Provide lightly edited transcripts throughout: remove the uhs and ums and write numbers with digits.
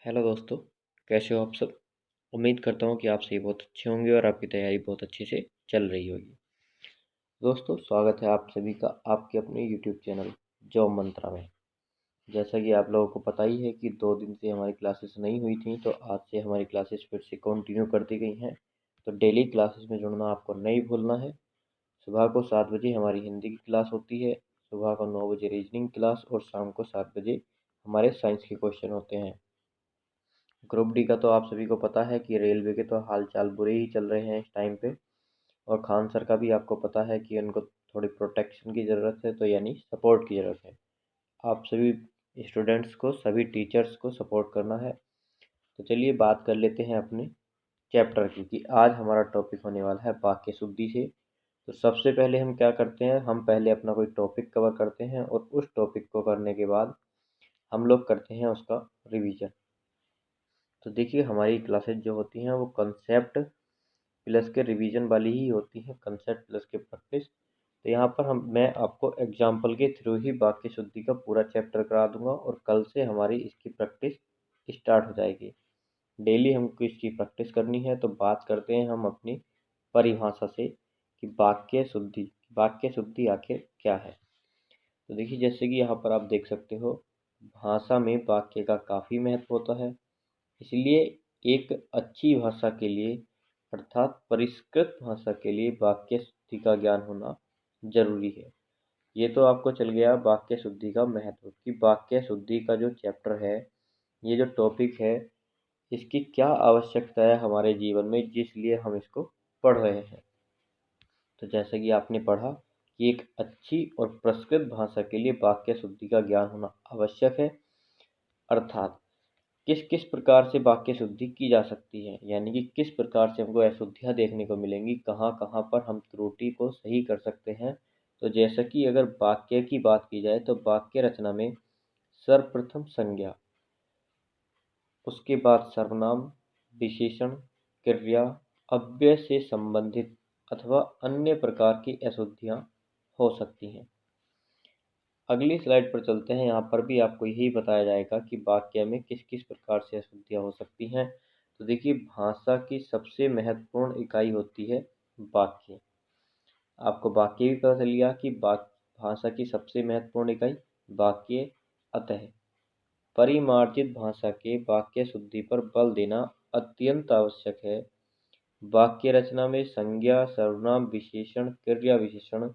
Hello दोस्तों, कैसे हो आप सब। उम्मीद करता हूँ कि आप सभी बहुत अच्छे होंगे और आपकी तैयारी बहुत अच्छे से चल रही होगी। दोस्तों, स्वागत है आप सभी का आपके अपने यूट्यूब चैनल जॉब मंत्रा में। जैसा कि आप लोगों को पता ही है कि 2 दिन से हमारी क्लासेस नहीं हुई थी, तो आज से हमारी क्लासेस फिर से कंटिन्यू कर दी गई हैं। तो डेली क्लासेस में जुड़ना आपको नहीं भूलना है। सुबह को 7 बजे हमारी हिंदी की क्लास होती है, सुबह को 9 बजे रीजनिंग क्लास और शाम को 7 बजे हमारे साइंस के क्वेश्चन होते हैं। ग्रुप डी का तो आप सभी को पता है कि रेलवे के तो हाल चाल बुरे ही चल रहे हैं इस टाइम पे। और खान सर का भी आपको पता है कि उनको थोड़ी प्रोटेक्शन की ज़रूरत है, तो यानी सपोर्ट की ज़रूरत है। आप सभी स्टूडेंट्स को, सभी टीचर्स को सपोर्ट करना है। तो चलिए बात कर लेते हैं अपने चैप्टर की कि आज हमारा टॉपिक होने वाला है वाक्य शुद्धि से। तो सबसे पहले हम क्या करते हैं, हम पहले अपना कोई टॉपिक कवर करते हैं और उस टॉपिक को करने के बाद हम लोग करते हैं उसका रिवीजन। तो देखिए, हमारी क्लासेज जो होती हैं वो कंसेप्ट प्लस के रिवीजन वाली ही होती है, कंसेप्ट प्लस के प्रैक्टिस। तो यहाँ पर मैं आपको एग्जाम्पल के थ्रू ही वाक्य शुद्धि का पूरा चैप्टर करा दूंगा और कल से हमारी इसकी प्रैक्टिस स्टार्ट हो जाएगी। डेली हमको इसकी प्रैक्टिस करनी है। तो बात करते हैं हम अपनी परिभाषा से कि वाक्य शुद्धि आखिर क्या है। तो देखिए, जैसे कि यहाँ पर आप देख सकते हो, भाषा में वाक्य का काफ़ी महत्व होता है। इसलिए एक अच्छी भाषा के लिए, अर्थात परिष्कृत भाषा के लिए वाक्य शुद्धि का ज्ञान होना जरूरी है। ये तो आपको चल गया वाक्य शुद्धि का महत्व कि वाक्य शुद्धि का जो चैप्टर है, ये जो टॉपिक है, इसकी क्या आवश्यकता है हमारे जीवन में, जिसलिए हम इसको पढ़ रहे हैं। तो जैसे कि आपने पढ़ा कि एक अच्छी और परिष्कृत भाषा के लिए वाक्य शुद्धि का ज्ञान होना आवश्यक है। अर्थात किस किस प्रकार से वाक्य शुद्धि की जा सकती है, यानी कि किस प्रकार से हमको अशुद्धियाँ देखने को मिलेंगी, कहाँ कहाँ पर हम त्रुटि को सही कर सकते हैं। तो जैसा कि अगर वाक्य की बात की जाए तो वाक्य रचना में सर्वप्रथम संज्ञा, उसके बाद सर्वनाम, विशेषण, क्रिया, अव्यय से संबंधित अथवा अन्य प्रकार की अशुद्धियाँ हो सकती हैं। अगली स्लाइड पर चलते हैं। यहाँ पर भी आपको यही बताया जाएगा कि वाक्य में किस किस प्रकार से अशुद्धियाँ हो सकती हैं। तो देखिए, भाषा की सबसे महत्वपूर्ण इकाई होती है वाक्य। आपको वाक्य भी पता चल गया कि भाषा की सबसे महत्वपूर्ण इकाई वाक्य। अतः परिमार्जित भाषा के वाक्य शुद्धि पर बल देना अत्यंत आवश्यक है। वाक्य रचना में संज्ञा, सर्वनाम, विशेषण, क्रिया विशेषण,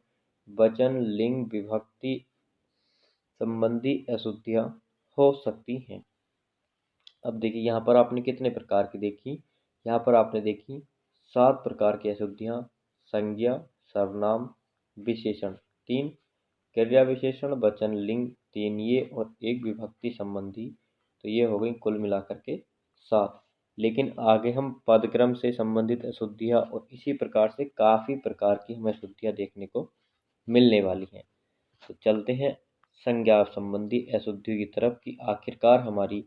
वचन, लिंग, विभक्ति संबंधी अशुद्धियाँ हो सकती हैं। अब देखिए, यहाँ पर आपने कितने प्रकार की देखी, यहाँ पर आपने देखी 7 प्रकार की अशुद्धियाँ। संज्ञा, सर्वनाम, विशेषण 3, क्रिया विशेषण, वचन, लिंग 3 ये, और एक विभक्ति संबंधी। तो ये हो गई कुल मिलाकर के 7। लेकिन आगे हम पदक्रम से संबंधित अशुद्धियाँ और इसी प्रकार से काफ़ी प्रकार की हमें अशुद्धियाँ देखने को मिलने वाली हैं। तो चलते हैं संज्ञा संबंधी अशुद्धियों की तरफ कि आखिरकार हमारी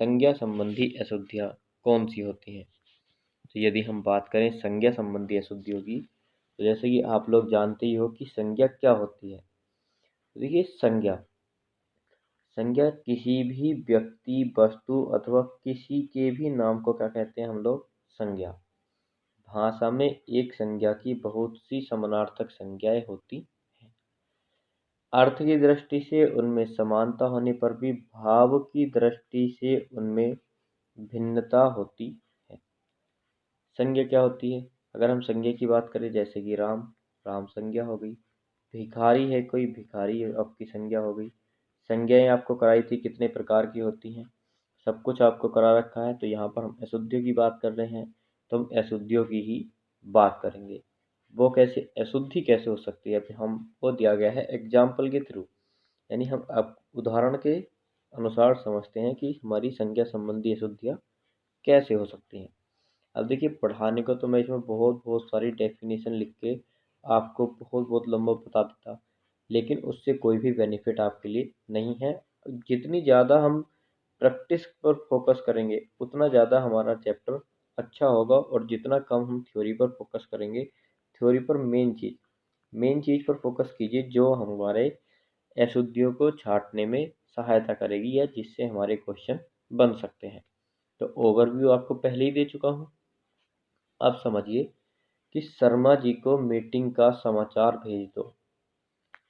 संज्ञा संबंधी अशुद्धियाँ कौन सी होती हैं। तो यदि हम बात करें संज्ञा संबंधी अशुद्धियों की, तो जैसे कि आप लोग जानते ही हो कि संज्ञा क्या होती है। तो देखिए, संज्ञा किसी भी व्यक्ति, वस्तु अथवा किसी के भी नाम को क्या कहते हैं हम लोग, संज्ञा। भाषा में एक संज्ञा की बहुत सी समानार्थक संज्ञाएं होती हैं। अर्थ की दृष्टि से उनमें समानता होने पर भी भाव की दृष्टि से उनमें भिन्नता होती है। संज्ञा क्या होती है, अगर हम संज्ञा की बात करें, जैसे कि राम, राम संज्ञा हो गई। भिखारी है कोई, भिखारी आपकी संज्ञा हो गई। संज्ञाएं आपको कराई थी कितने प्रकार की होती हैं, सब कुछ आपको करा रखा है। तो यहाँ पर हम अशुद्धियों की बात कर रहे हैं, तो हम अशुद्धियों की ही बात करेंगे। वो कैसे, अशुद्धि कैसे हो सकती है, हम वो दिया गया है एग्जाम्पल के थ्रू, यानी हम अब उदाहरण के अनुसार समझते हैं कि हमारी संज्ञा संबंधी अशुद्धियाँ कैसे हो सकती हैं। अब देखिए, पढ़ाने को तो मैं इसमें बहुत बहुत सारी डेफिनेशन लिख के आपको बहुत बहुत लंबा बता देता, लेकिन उससे कोई भी बेनिफिट आपके लिए नहीं है। जितनी ज़्यादा हम प्रैक्टिस पर फोकस करेंगे उतना ज़्यादा हमारा चैप्टर अच्छा होगा, और जितना कम हम थ्योरी पर फोकस करेंगे, थ्योरी पर मेन चीज़ पर फोकस कीजिए जो हमारे अशुद्धियों को छांटने में सहायता करेगी या जिससे हमारे क्वेश्चन बन सकते हैं। तो ओवरव्यू आपको पहले ही दे चुका हूँ। अब समझिए कि शर्मा जी को मीटिंग का समाचार भेज दो।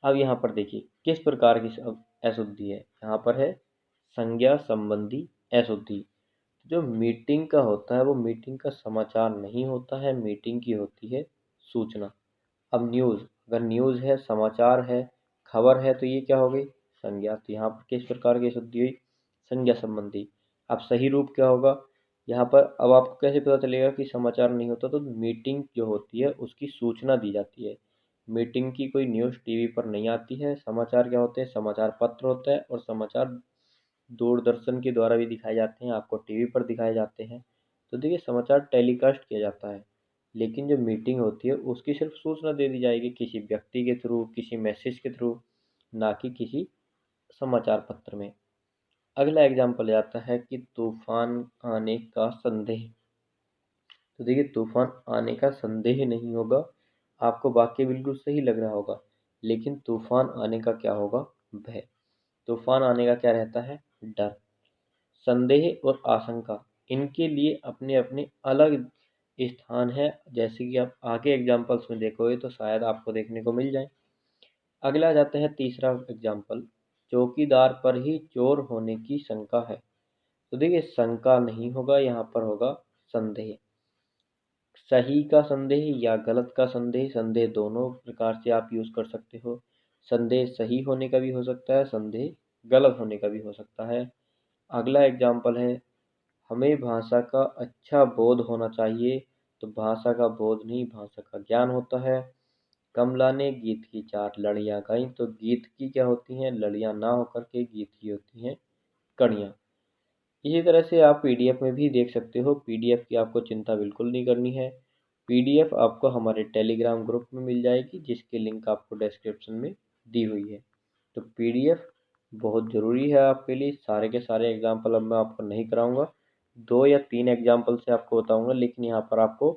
अब यहाँ पर देखिए किस प्रकार की अशुद्धि है। यहाँ पर है संज्ञा संबंधी अशुद्धि। जो मीटिंग का होता है वो मीटिंग का समाचार नहीं होता है, मीटिंग की होती है सूचना। अब न्यूज़, अगर न्यूज़ है, समाचार है, खबर है, तो ये क्या हो गई? संज्ञा। तो यहाँ पर किस प्रकार की अशुद्धि हुई? संज्ञा संबंधी। अब सही रूप क्या होगा यहाँ पर? अब आपको कैसे पता चलेगा कि समाचार नहीं होता? तो मीटिंग जो होती है उसकी सूचना दी जाती है। मीटिंग की कोई न्यूज़ टीवी पर नहीं आती है। समाचार क्या होते हैं? समाचार पत्र होता है, और समाचार दूरदर्शन के द्वारा भी दिखाए जाते हैं, आपको टीवी पर दिखाए जाते हैं। तो देखिए समाचार टेलीकास्ट किया जाता है, लेकिन जो मीटिंग होती है उसकी सिर्फ सूचना दे दी जाएगी किसी व्यक्ति के थ्रू, किसी मैसेज के थ्रू, ना कि किसी समाचार पत्र में। अगला एग्जाम्पल आता है कि तूफान आने का संदेह। तो देखिए तूफान आने का संदेह नहीं होगा, आपको वाक्य बिल्कुल सही लग रहा होगा, लेकिन तूफान आने का क्या होगा? भय। तूफान आने का क्या रहता है? डर। संदेह और आशंका, इनके लिए अपने अपने अलग स्थान है, जैसे कि आप आगे एग्जाम्पल्स में देखोगे तो शायद आपको देखने को मिल जाए। अगला जाता है तीसरा एग्जाम्पल, चौकीदार पर ही चोर होने की शंका है। तो देखिए शंका नहीं होगा, यहाँ पर होगा संदेह। सही का संदेह या गलत का संदेह, संदेह दोनों प्रकार से आप यूज़ कर सकते हो। संदेह सही होने का भी हो सकता है, संदेह गलत होने का भी हो सकता है। अगला एग्जाम्पल है, हमें भाषा का अच्छा बोध होना चाहिए। तो भाषा का बोध नहीं, भाषा का ज्ञान होता है। कमला ने गीत की 4 लड़ियाँ गाईं। तो गीत की क्या होती हैं? लड़ियाँ ना होकर के गीत की होती हैं कड़ियाँ। इसी तरह से आप पीडीएफ में भी देख सकते हो। पीडीएफ की आपको चिंता बिल्कुल नहीं करनी है। पीडीएफ आपको हमारे टेलीग्राम ग्रुप में मिल जाएगी, जिसकी लिंक आपको डिस्क्रिप्शन में दी हुई है। तो पीडीएफ बहुत ज़रूरी है आपके लिए। सारे के सारे एग्जाम्पल अब मैं आपको नहीं कराऊंगा, 2 या 3 एग्जाम्पल से आपको बताऊंगा, लेकिन यहाँ पर आपको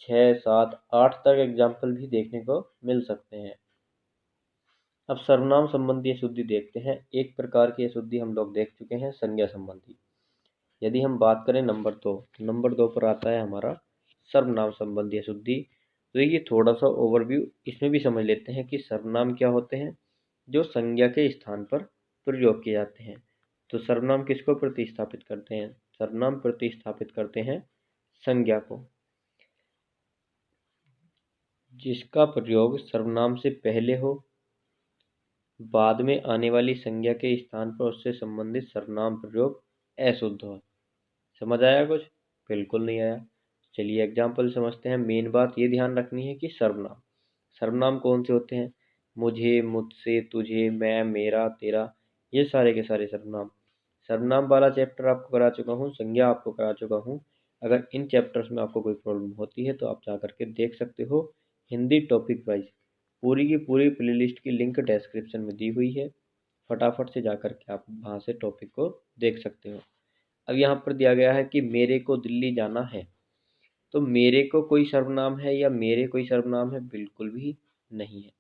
6, 7, 8 तक एग्जाम्पल भी देखने को मिल सकते हैं। अब सर्वनाम संबंधी अशुद्धि देखते हैं। एक प्रकार की अशुद्धि हम लोग देख चुके हैं, संज्ञा संबंधी। यदि हम बात करें नंबर 2 पर आता है हमारा सर्वनाम संबंधी अशुद्धि। तो ये थोड़ा सा ओवरव्यू इसमें भी समझ लेते हैं कि सर्वनाम क्या होते हैं, जो संज्ञा के स्थान पर प्रयोग किए जाते हैं। तो सर्वनाम किसको प्रतिस्थापित करते हैं? सर्वनाम प्रतिस्थापित करते हैं संज्ञा को। जिसका प्रयोग सर्वनाम से पहले हो, बाद में आने वाली संज्ञा के स्थान पर उससे संबंधित सर्वनाम प्रयोग अशुद्ध हो। समझ आया कुछ? बिल्कुल नहीं आया। चलिए एग्जाम्पल समझते हैं। मेन बात ये ध्यान रखनी है कि सर्वनाम, सर्वनाम कौन से होते हैं? मुझे, मुझसे, तुझे, मैं, मेरा, तेरा, ये सारे के सारे सर्वनाम। सर्वनाम वाला चैप्टर आपको करा चुका हूँ, संज्ञा आपको करा चुका हूँ। अगर इन चैप्टर्स में आपको कोई प्रॉब्लम होती है तो आप जा करके देख सकते हो। हिंदी टॉपिक वाइज पूरी की पूरी प्लेलिस्ट की लिंक डिस्क्रिप्शन में दी हुई है, फटाफट से जा करके आप वहाँ से टॉपिक को देख सकते हो। अब यहाँ पर दिया गया है कि मेरे को दिल्ली जाना है। तो मेरे को कोई सर्वनाम है या मेरे कोई सर्वनाम है? बिल्कुल भी नहीं है।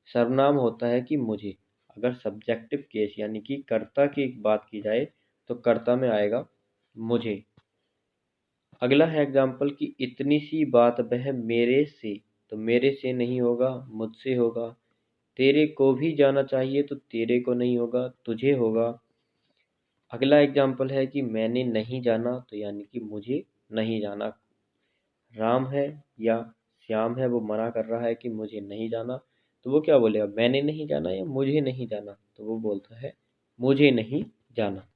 सर्वनाम होता है कि मुझे। अगर सब्जेक्टिव केस यानी कि कर्ता की बात की जाए तो कर्ता में आएगा मुझे। अगला है एग्जाम्पल कि इतनी सी बात वह मेरे से। तो मेरे से नहीं होगा, मुझसे होगा। तेरे को भी जाना चाहिए, तो तेरे को नहीं होगा, तुझे होगा। अगला एग्जाम्पल है कि मैंने नहीं जाना, तो यानी कि मुझे नहीं जाना। राम है या श्याम है, वो मना कर रहा है कि मुझे नहीं जाना, तो वो क्या बोलेगा? मैंने नहीं जाना या मुझे नहीं जाना? तो वो बोलता है मुझे नहीं जाना।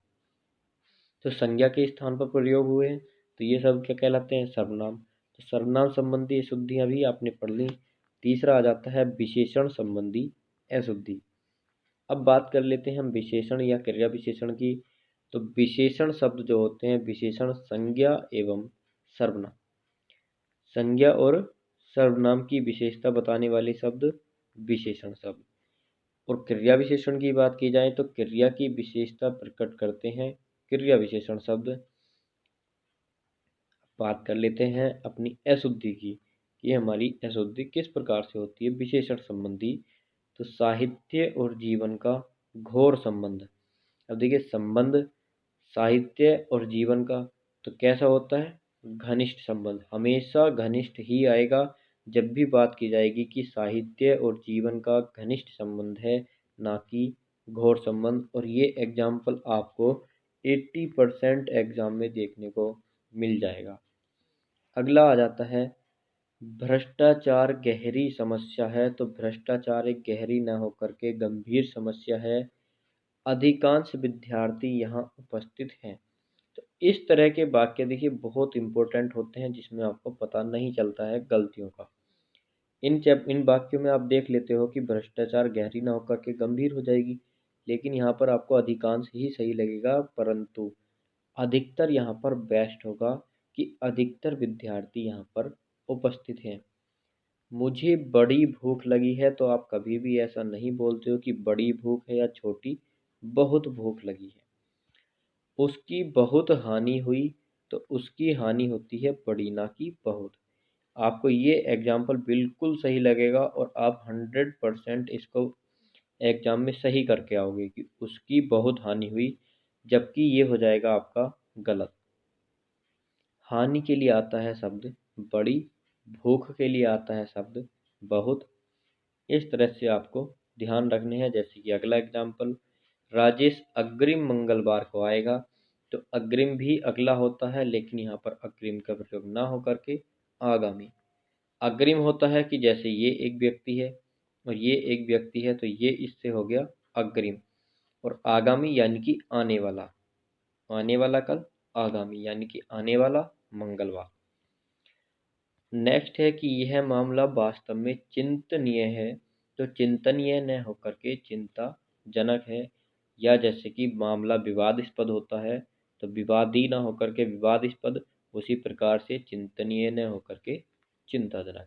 तो संज्ञा के स्थान पर प्रयोग हुए हैं, तो ये सब क्या कहलाते हैं? सर्वनाम। तो सर्वनाम संबंधी अशुद्धियां भी आपने पढ़ ली। तीसरा आ जाता है विशेषण संबंधी अशुद्धि। अब बात कर लेते हैं हम विशेषण या क्रिया विशेषण की। तो विशेषण शब्द जो होते हैं, विशेषण संज्ञा एवं सर्वनाम, संज्ञा और सर्वनाम की विशेषता बताने वाले शब्द विशेषण शब्द। और क्रिया विशेषण की बात की जाए तो क्रिया की विशेषता प्रकट करते हैं क्रिया विशेषण शब्द। बात कर लेते हैं अपनी अशुद्धि की, कि हमारी अशुद्धि किस प्रकार से होती है विशेषण संबंधी। तो साहित्य और जीवन का घोर संबंध। अब देखिए संबंध साहित्य और जीवन का, तो कैसा होता है? घनिष्ठ संबंध। हमेशा घनिष्ठ ही आएगा जब भी बात की जाएगी कि साहित्य और जीवन का घनिष्ठ संबंध है, ना कि घोर संबंध। और ये एग्जाम्पल आपको 80% एग्जाम में देखने को मिल जाएगा। अगला आ जाता है भ्रष्टाचार गहरी समस्या है। तो भ्रष्टाचार एक गहरी न होकर के गंभीर समस्या है। अधिकांश विद्यार्थी यहाँ उपस्थित हैं। तो इस तरह के वाक्य देखिए बहुत इंपॉर्टेंट होते हैं, जिसमें आपको पता नहीं चलता है गलतियों का। इन वाक्यों में आप देख लेते हो कि भ्रष्टाचार गहरी न होकर के गंभीर हो जाएगी, लेकिन यहाँ पर आपको अधिकांश ही सही लगेगा, परंतु अधिकतर यहाँ पर बेस्ट होगा कि अधिकतर विद्यार्थी यहाँ पर उपस्थित हैं। मुझे बड़ी भूख लगी है। तो आप कभी भी ऐसा नहीं बोलते हो कि बड़ी भूख है या छोटी, बहुत भूख लगी है। उसकी बहुत हानि हुई। तो उसकी हानि होती है बड़ी, ना कि बहुत। आपको ये एग्जाम्पल बिल्कुल सही लगेगा और आप 100% इसको एग्जाम में सही करके आओगे कि उसकी बहुत हानि हुई, जबकि ये हो जाएगा आपका गलत। हानि के लिए आता है शब्द बड़ी, भूख के लिए आता है शब्द बहुत। इस तरह से आपको ध्यान रखने हैं। जैसे कि अगला एग्जाम्पल, राजेश अग्रिम मंगलवार को आएगा। तो अग्रिम भी अगला होता है, लेकिन यहाँ पर अग्रिम का प्रयोग ना हो करके आगामी। अग्रिम होता है कि जैसे ये एक व्यक्ति है और ये एक व्यक्ति है, तो ये इससे हो गया अग्रिम। और आगामी यानी कि आने वाला। आने वाला कल आगामी यानी कि आने वाला मंगलवार। नेक्स्ट है कि यह मामला वास्तव में चिंतनीय है। तो चिंतनीय न होकर के चिंताजनक है। या जैसे कि मामला विवादास्पद होता है, तो विवादी ना होकर के विवादास्पद। उसी प्रकार से चिंतनीय न होकर के चिंताजनक।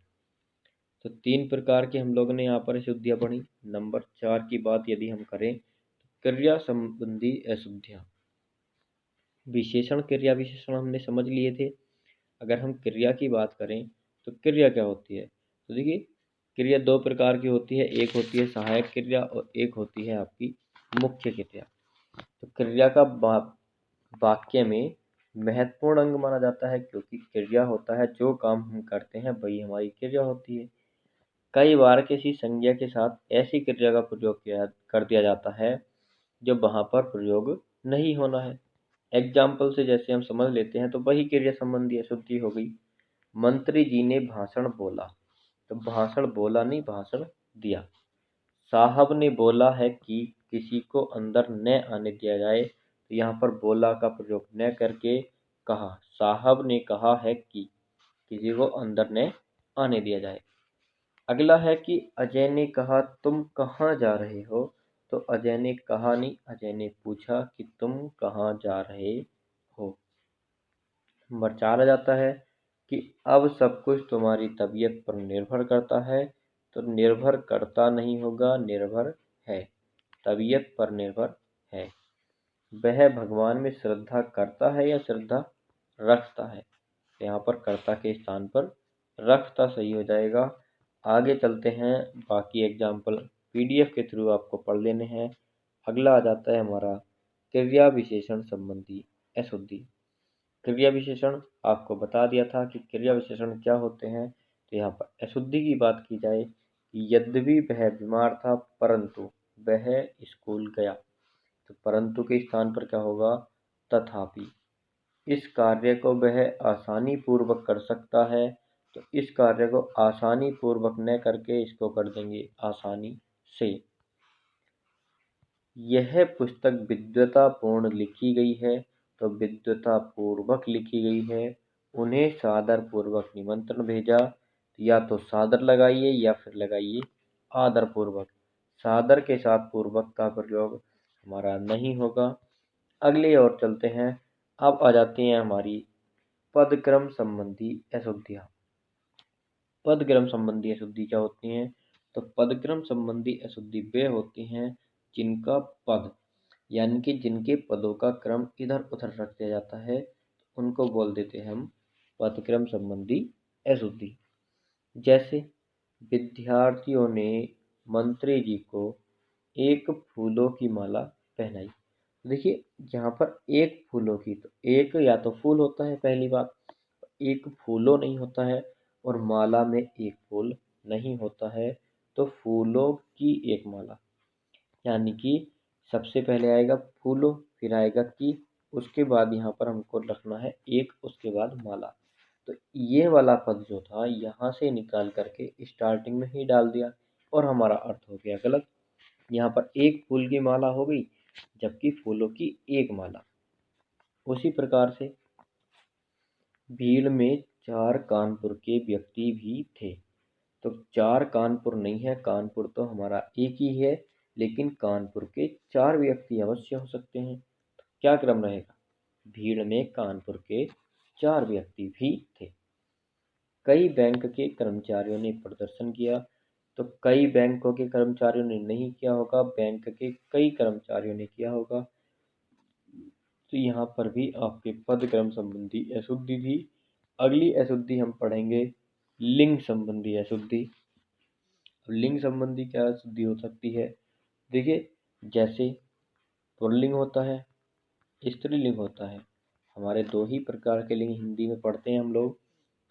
तो 3 प्रकार की हम लोगों ने यहाँ पर अशुद्धियाँ पढ़ी। नंबर 4 की बात यदि हम करें तो क्रिया संबंधी अशुद्धियाँ। विशेषण क्रिया विशेषण हमने समझ लिए थे। अगर हम क्रिया की बात करें तो क्रिया क्या होती है? तो देखिए क्रिया 2 प्रकार की होती है, एक होती है सहायक क्रिया और एक होती है आपकी मुख्य क्रिया। तो क्रिया का वाक्य में महत्वपूर्ण अंग माना जाता है, क्योंकि क्रिया होता है जो काम हम करते हैं वही हमारी क्रिया होती है। कई बार किसी संज्ञा के साथ ऐसी क्रिया का प्रयोग कर दिया जाता है जो वहाँ पर प्रयोग नहीं होना है। एग्जाम्पल से जैसे हम समझ लेते हैं, तो वही क्रिया संबंधी अशुद्धि हो गई। मंत्री जी ने भाषण बोला। तो भाषण बोला नहीं, भाषण दिया। साहब ने बोला है कि किसी को अंदर न आने दिया जाए। तो यहाँ पर बोला का प्रयोग न करके कहा। साहब ने कहा है कि किसी को अंदर न आने दिया जाए। अगला है कि अजय ने कहा तुम कहाँ जा रहे हो। तो अजय ने कहा नहीं, अजय ने पूछा कि तुम कहाँ जा रहे हो। नंबर 4 आ जाता है कि अब सब कुछ तुम्हारी तबीयत पर निर्भर करता है। तो निर्भर करता नहीं होगा, निर्भर है। तबीयत पर निर्भर है। वह भगवान में श्रद्धा करता है या श्रद्धा रखता है। तो यहाँ पर कर्ता के स्थान पर रखता सही हो जाएगा। आगे चलते हैं, बाकी एग्जाम्पल पीडीएफ के थ्रू आपको पढ़ लेने हैं। अगला आ जाता है हमारा क्रिया विशेषण संबंधी अशुद्धि। क्रिया विशेषण आपको बता दिया था कि क्रिया विशेषण क्या होते हैं। तो यहाँ पर अशुद्धि की बात की जाए कि यद्यपि वह बीमार था परंतु वह स्कूल गया। तो परंतु के स्थान पर क्या होगा? तथापि। इस कार्य को वह आसानी पूर्वक कर सकता है। तो इस कार्य को आसानी पूर्वक न करके इसको कर देंगे आसानी से। यह पुस्तक विद्वतापूर्ण लिखी गई है। तो विद्वतापूर्वक लिखी गई है। उन्हें सादर पूर्वक निमंत्रण भेजा। या तो सादर लगाइए या फिर लगाइए आदर पूर्वक। सादर के साथ पूर्वक का प्रयोग हमारा नहीं होगा। अगले और चलते हैं। अब आ जाती हैं हमारी पदक्रम संबंधी अशुद्धियाँ। पदक्रम संबंधी अशुद्धि क्या होती हैं? तो पदक्रम संबंधी अशुद्धि वे होती हैं जिनका पद यानी कि जिनके पदों का क्रम इधर उधर रख दिया जाता है, उनको बोल देते हैं हम पदक्रम संबंधी अशुद्धि। जैसे विद्यार्थियों ने मंत्री जी को एक फूलों की माला पहनाई। देखिए यहाँ पर एक फूलों की, तो एक या तो फूल होता है पहली बात, एक फूलों नहीं होता है, और माला में एक फूल नहीं होता है, तो फूलों की एक माला, यानी कि सबसे पहले आएगा फूलों, फिर आएगा की, उसके बाद यहाँ पर हमको रखना है एक, उसके बाद माला। तो ये वाला पद जो था यहाँ से निकाल करके स्टार्टिंग में ही डाल दिया और हमारा अर्थ हो गया गलत। यहाँ पर एक फूल की माला हो गई, जबकि फूलों की एक माला। उसी प्रकार से भीड़ में 4 कानपुर के व्यक्ति भी थे। तो 4 कानपुर नहीं है, कानपुर तो हमारा एक ही है, लेकिन कानपुर के 4 व्यक्ति अवश्य हो सकते हैं। तो क्या क्रम रहेगा? भीड़ में कानपुर के 4 व्यक्ति भी थे। कई बैंक के कर्मचारियों ने प्रदर्शन किया। तो कई बैंकों के कर्मचारियों ने नहीं किया होगा, बैंक के कई कर्मचारियों ने किया होगा। तो यहाँ पर भी आपके पद क्रम संबंधी अशुद्धि थी। अगली अशुद्धि हम पढ़ेंगे लिंग संबंधी अशुद्धि। लिंग संबंधी क्या अशुद्धि हो सकती है? देखिए, जैसे पुल्लिंग होता है, स्त्रीलिंग होता है। हमारे दो ही प्रकार के लिंग हिंदी में पढ़ते हैं हम लोग।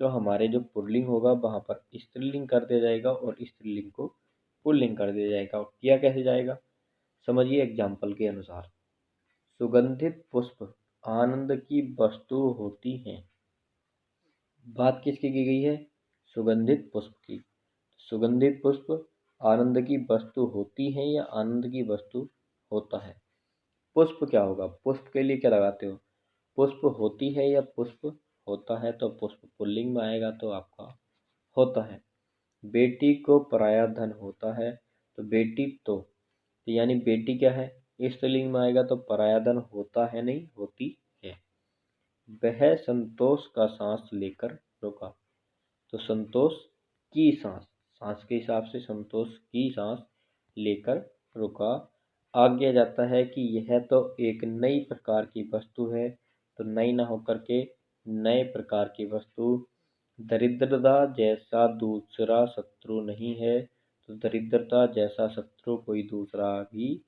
तो हमारे जो पुल्लिंग होगा वहाँ पर स्त्रीलिंग कर दिया जाएगा और स्त्रीलिंग को पुल्लिंग कर दिया जाएगा। और किया कैसे जाएगा, समझिए एग्जाम्पल के अनुसार। सुगंधित पुष्प आनंद की वस्तु होती हैं। बात किसकी की गई है? सुगंधित पुष्प की। सुगंधित पुष्प आनंद की वस्तु होती है या आनंद की वस्तु होता है? पुष्प क्या होगा? पुष्प के लिए क्या लगाते हो? पुष्प होती है या पुष्प होता है? तो पुष्प पुल्लिंग में आएगा तो आपका होता है। बेटी को पराया धन होता है, तो बेटी तो यानी बेटी क्या है? स्त्रीलिंग में आएगा तो पराया धन होता है नहीं, होती है। वह संतोष का सांस लेकर रुका। तो संतोष की सांस, सांस के हिसाब से संतोष की सांस लेकर रुका। आगे जाता है कि यह तो एक नई प्रकार की वस्तु है। तो नई ना होकर के नए प्रकार की वस्तु। दरिद्रता जैसा दूसरा शत्रु नहीं है। तो दरिद्रता जैसा शत्रु कोई दूसरा भी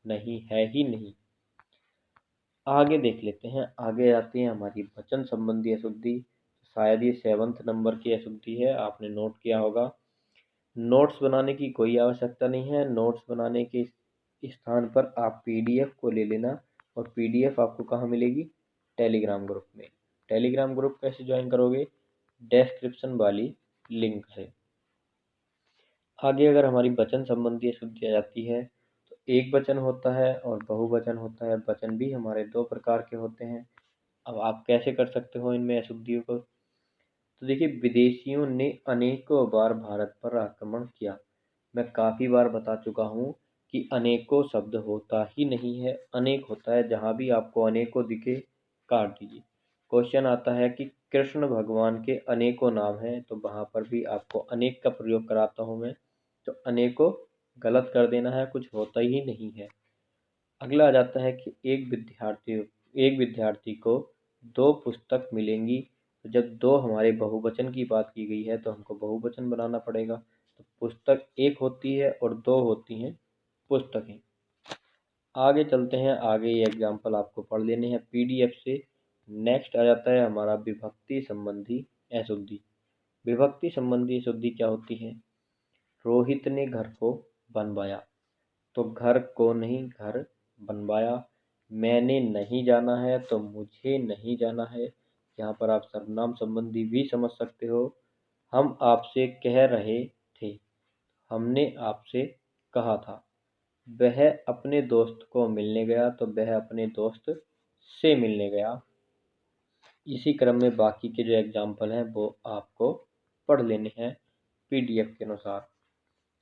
नहीं है ही नहीं। आगे देख लेते हैं। आगे आती है हमारी वचन संबंधी अशुद्धि। शायद ये 7th नंबर की अशुद्धि है, आपने नोट किया होगा। नोट्स बनाने की कोई आवश्यकता नहीं है। नोट्स बनाने के स्थान पर आप पीडीएफ को ले लेना, और पीडीएफ आपको कहाँ मिलेगी? टेलीग्राम ग्रुप में। टेलीग्राम ग्रुप कैसे ज्वाइन करोगे? डिस्क्रिप्शन वाली लिंक से। आगे अगर हमारी वचन संबंधी अशुद्धि आ जाती है, तो एक वचन होता है और बहुवचन होता है। वचन भी हमारे 2 प्रकार के होते हैं। अब आप कैसे कर सकते हो इनमें अशुद्धियों को? तो देखिए, विदेशियों ने अनेकों बार भारत पर आक्रमण किया। मैं काफ़ी बार बता चुका हूँ कि अनेकों शब्द होता ही नहीं है, अनेक होता है। जहाँ भी आपको अनेकों दिखे, काट दीजिए। क्वेश्चन आता है कि कृष्ण भगवान के अनेकों नाम हैं, तो वहाँ पर भी आपको अनेक का प्रयोग कराता हूँ मैं। तो अनेकों गलत कर देना है, कुछ होता ही नहीं है। अगला आ जाता है कि एक विद्यार्थी को 2 पुस्तक मिलेंगी। तो जब 2 हमारे बहुवचन की बात की गई है, तो हमको बहुवचन बनाना पड़ेगा। तो पुस्तक एक होती है और 2 होती हैं पुस्तकें। आगे चलते हैं। आगे ये एग्जाम्पल आपको पढ़ लेने हैं पीडीएफ से। नेक्स्ट आ जाता है हमारा विभक्ति संबंधी अशुद्धि। विभक्ति संबंधी अशुद्धि क्या होती है? रोहित ने घर को बनवाया। तो घर को नहीं, घर बनवाया। मैंने नहीं जाना है, तो मुझे नहीं जाना है। यहाँ पर आप सर्वनाम संबंधी भी समझ सकते हो। हम आपसे कह रहे थे, हमने आपसे कहा था। वह अपने दोस्त को मिलने गया, तो वह अपने दोस्त से मिलने गया। इसी क्रम में बाकी के जो एग्जाम्पल हैं वो आपको पढ़ लेने हैं पीडीएफ के अनुसार।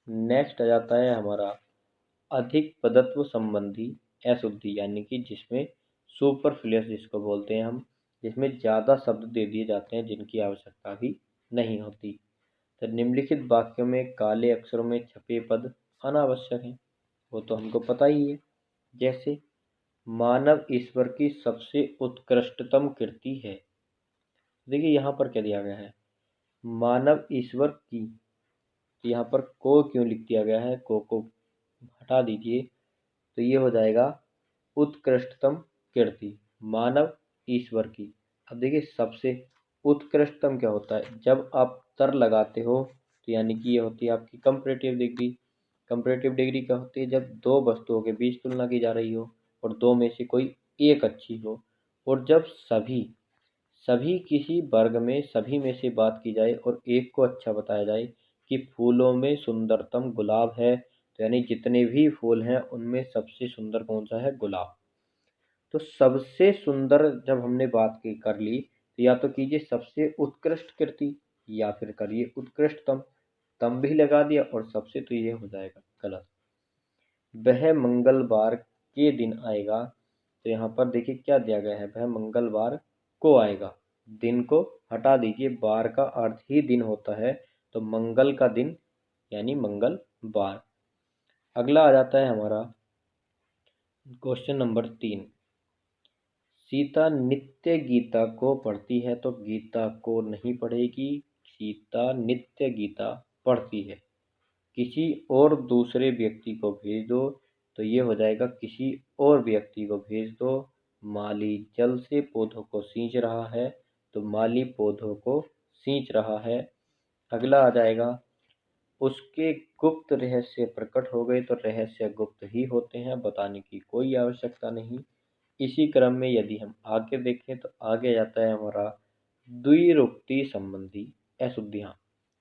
नेक्स्ट आ जाता है हमारा अधिक पदत्व संबंधी अशुद्धि, यानी कि जिसमें सुपरफ्लुअस जिसको बोलते हैं हम, जिसमें ज़्यादा शब्द दे दिए जाते हैं जिनकी आवश्यकता भी नहीं होती। तो निम्नलिखित वाक्यों में काले अक्षरों में छपे पद अनावश्यक हैं, वो तो हमको पता ही है। जैसे मानव ईश्वर की सबसे उत्कृष्टतम कृति है। देखिए यहाँ पर क्या दिया गया है? मानव ईश्वर की। तो यहाँ पर को क्यों लिख दिया गया है? को हटा दीजिए, तो ये हो जाएगा उत्कृष्टतम कीर्ति, मानव ईश्वर की। अब देखिए सबसे उत्कृष्टतम क्या होता है, जब आप तर लगाते हो तो यानी कि ये होती है आपकी कंपैरेटिव डिग्री। कंपैरेटिव डिग्री क्या होती है, जब दो वस्तुओं के बीच तुलना की जा रही हो और दो में से कोई एक अच्छी हो, और जब सभी सभी किसी वर्ग में सभी में से बात की जाए और एक को अच्छा बताया जाए कि फूलों में सुंदरतम गुलाब है, तो यानी जितने भी फूल हैं उनमें सबसे सुंदर कौन सा है, गुलाब। तो सबसे सुंदर जब हमने बात की कर ली, तो या तो कीजिए सबसे उत्कृष्ट कृति या फिर करिए उत्कृष्टतम। तम भी लगा दिया और सबसे, तो ये हो जाएगा गलत। वह मंगलवार के दिन आएगा, तो यहाँ पर देखिए क्या दिया गया है, वह मंगलवार को आएगा। दिन को हटा दीजिए, बार का अर्थ ही दिन होता है, तो मंगल का दिन यानी मंगलवार। अगला आ जाता है हमारा क्वेश्चन नंबर 3। सीता नित्य गीता को पढ़ती है, तो गीता को नहीं पढ़ेगी, सीता नित्य गीता पढ़ती है। किसी और दूसरे व्यक्ति को भेज दो, तो ये हो जाएगा किसी और व्यक्ति को भेज दो। माली जल से पौधों को सींच रहा है, तो माली पौधों को सींच रहा है। अगला आ जाएगा, उसके गुप्त रहस्य प्रकट हो गए, तो रहस्य गुप्त ही होते हैं, बताने की कोई आवश्यकता नहीं। इसी क्रम में यदि हम आगे देखें तो आगे जाता है हमारा द्विरुक्ति संबंधी अशुद्धियाँ।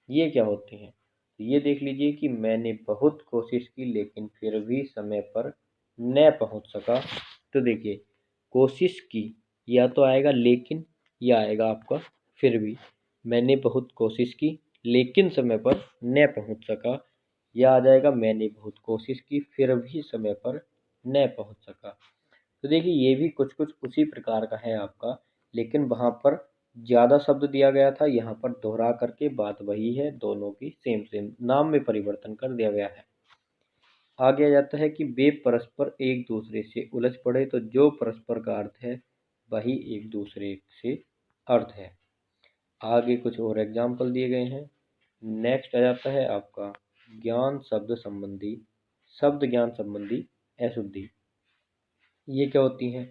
ये क्या होती हैं, तो ये देख लीजिए कि मैंने बहुत कोशिश की लेकिन फिर भी समय पर न पहुंच सका। तो देखिए कोशिश की, या तो आएगा लेकिन, या आएगा आपका फिर भी। मैंने बहुत कोशिश की लेकिन समय पर न पहुंच सका, या आ जाएगा मैंने बहुत कोशिश की फिर भी समय पर न पहुंच सका। तो देखिए ये भी कुछ कुछ उसी प्रकार का है आपका, लेकिन वहाँ पर ज़्यादा शब्द दिया गया था, यहाँ पर दोहरा करके बात वही है, दोनों की सेम सेम, नाम में परिवर्तन कर दिया गया है। आगे आ जाता है कि वे परस्पर एक दूसरे से उलझ पड़े, तो जो परस्पर का अर्थ है वही एक दूसरे से अर्थ है। आगे कुछ और एग्जाम्पल दिए गए हैं। नेक्स्ट आ जाता है आपका ज्ञान शब्द ज्ञान संबंधी अशुद्धि। ये क्या होती है,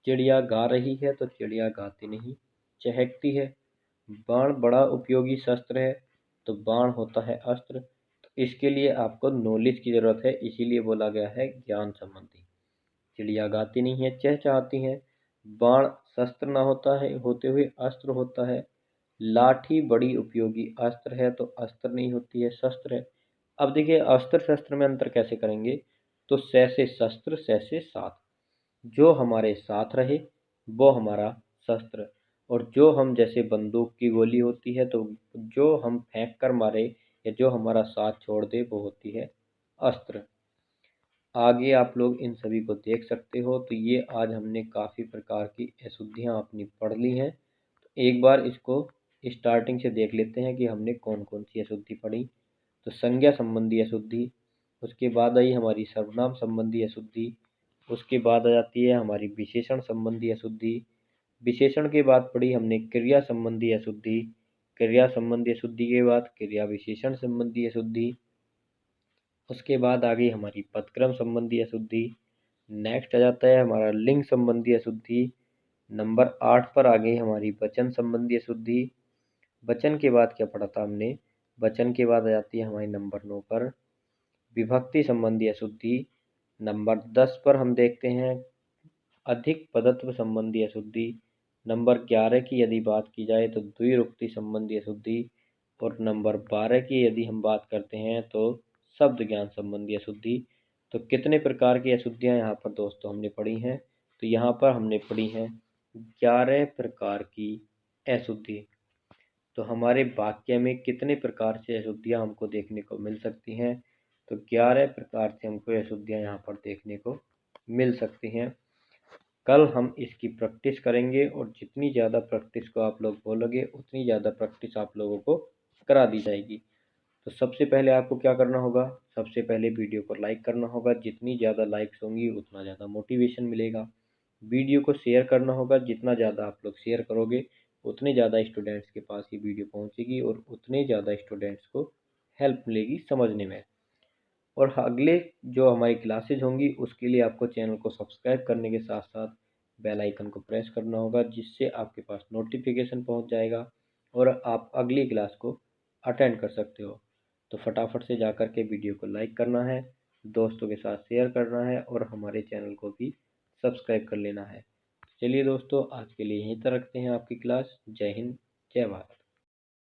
चिड़िया गा रही है, तो चिड़िया गाती नहीं, चहकती है। बाण बड़ा उपयोगी शस्त्र है, तो बाण होता है अस्त्र। तो इसके लिए आपको नॉलेज की ज़रूरत है, इसीलिए बोला गया है ज्ञान संबंधी। चिड़िया गाती नहीं है, चहचहाती है। बाण शस्त्र ना होता है, होते हुए अस्त्र होता है। लाठी बड़ी उपयोगी अस्त्र है, तो अस्त्र नहीं होती है, शस्त्र है। अब देखिए अस्त्र शस्त्र में अंतर कैसे करेंगे, तो स से शस्त्र, स से साथ। जो हमारे साथ रहे वो हमारा शस्त्र, और जो हम, जैसे बंदूक की गोली होती है, तो जो हम फेंक कर मारे या जो हमारा साथ छोड़ दे वो होती है अस्त्र। आगे आप लोग इन सभी को देख सकते हो। तो ये आज हमने काफ़ी प्रकार की अशुद्धियाँ अपनी पढ़ ली हैं। तो एक बार इसको स्टार्टिंग से देख लेते हैं कि हमने कौन कौन सी अशुद्धि पढ़ी। तो संज्ञा संबंधी अशुद्धि, उसके बाद आई हमारी सर्वनाम संबंधी अशुद्धि, उसके बाद आ जाती है हमारी विशेषण संबंधी अशुद्धि। विशेषण के बाद पढ़ी हमने क्रिया संबंधी अशुद्धि। क्रिया संबंधी अशुद्धि के बाद क्रिया विशेषण संबंधी अशुद्धि। उसके बाद आ गई हमारी पदक्रम संबंधी अशुद्धि। नेक्स्ट आ जाता है हमारा लिंग संबंधी अशुद्धि। नंबर 8 पर आ गई हमारी वचन संबंधी अशुद्धि। वचन के बाद क्या पढ़ा था हमने, वचन के बाद आ जाती है हमारी नंबर 9 पर विभक्ति संबंधी अशुद्धि। नंबर 10 पर हम देखते हैं अधिक पदत्व संबंधी अशुद्धि। नंबर 11 की यदि बात की जाए तो द्विरुक्ति संबंधी अशुद्धि, और नंबर 12 की यदि हम बात करते हैं तो शब्द ज्ञान संबंधी अशुद्धि। तो कितने प्रकार की अशुद्धियाँ यहाँ पर दोस्तों हमने पढ़ी हैं, तो यहाँ पर हमने पढ़ी हैं 11 प्रकार की अशुद्धि। तो हमारे वाक्य में कितने प्रकार से अशुद्धियाँ हमको देखने को मिल सकती हैं, तो 11 प्रकार से हमको अशुद्धियाँ यहाँ पर देखने को मिल सकती हैं। कल हम इसकी प्रैक्टिस करेंगे, और जितनी ज़्यादा प्रैक्टिस को आप लोग बोलोगे उतनी ज़्यादा प्रैक्टिस आप लोगों को करा दी जाएगी। तो सबसे पहले आपको क्या करना होगा, सबसे पहले वीडियो को लाइक करना होगा। जितनी ज़्यादा लाइक्स होंगी उतना ज़्यादा मोटिवेशन मिलेगा। वीडियो को शेयर करना होगा, जितना ज़्यादा आप लोग शेयर करोगे उतने ज़्यादा स्टूडेंट्स के पास ये वीडियो पहुँचेगी और उतने ज़्यादा स्टूडेंट्स को हेल्प मिलेगी समझने में। और अगले जो हमारी क्लासेज होंगी उसके लिए आपको चैनल को सब्सक्राइब करने के साथ साथ बेल आइकन को प्रेस करना होगा, जिससे आपके पास नोटिफिकेशन पहुंच जाएगा और आप अगली क्लास को अटेंड कर सकते हो। तो फटाफट से जा कर के वीडियो को लाइक करना है, दोस्तों के साथ शेयर करना है और हमारे चैनल को भी सब्सक्राइब कर लेना है। चलिए दोस्तों, आज के लिए यहीं तक रखते हैं आपकी क्लास। जय हिंद, जय भारत।